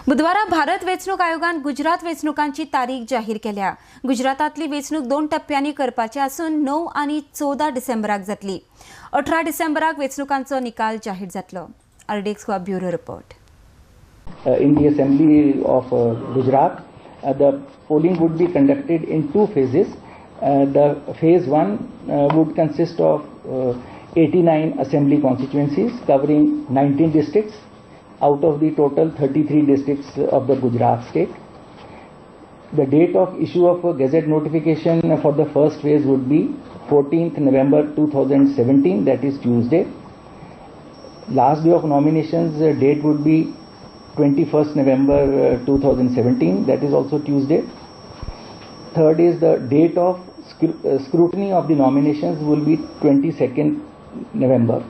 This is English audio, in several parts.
बुधवारा भारत वेंचणूक आयोगान गुजरात वेंचणुकांची तारीख जाहीर केल्या। गुजरातांतली वेंचणूक 2 टप्प्यांनी करपाची आसून 9 आनी 14 डिसेंबराक जातली। 18 डिसेंबराक वेंचणुकांचो निकाल जाहीर जातलो। RDX bureau report. In the Assembly of Gujarat, the polling would be conducted in 2 phases. The phase 1 would consist of 89 assembly constituencies covering 19 districts out of the total 33 districts of the Gujarat state. The date of issue of a gazette notification for the first phase would be 14th November 2017, that is Tuesday. Last day of nominations date would be 21st November 2017, that is also Tuesday. Third is the date of scrutiny of the nominations will be 22nd November.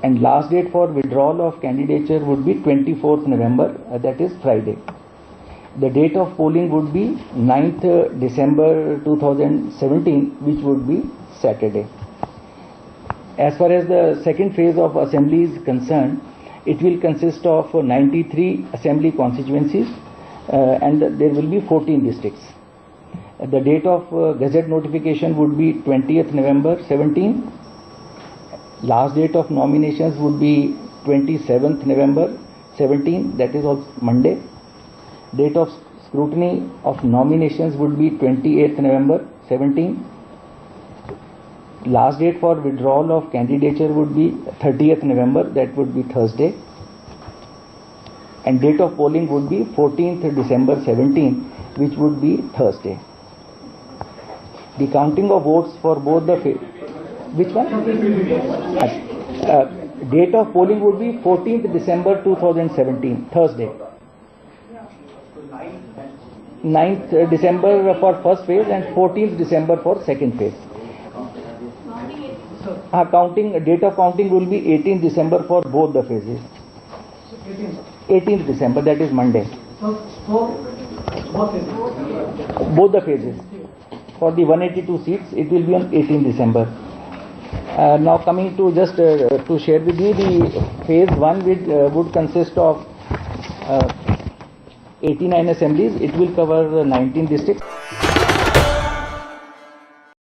And last date for withdrawal of candidature would be 24th November, that is Friday. The date of polling would be 9th December 2017, which would be Saturday. As far as the second phase of assembly is concerned, it will consist of 93 assembly constituencies and there will be 14 districts. The date of gazette notification would be 20th November 17. Last date of nominations would be 27th November 17, that is also Monday. Date of scrutiny of nominations would be 28th November 17. Last date for withdrawal of candidature would be 30th November, that would be Thursday. And date of polling would be 14th December 17, which would be Thursday. The counting of votes for both the which one? Date of polling would be 14th December 2017, Thursday. 9th December for first phase and 14th December for second phase. Date of counting will be 18th December for both the phases. 18th December, that is Monday. Both the phases. For the 182 seats, it will be on 18th December. Now coming to just to share with you, the phase 1 would consist of 89 assemblies. It will cover 19 districts.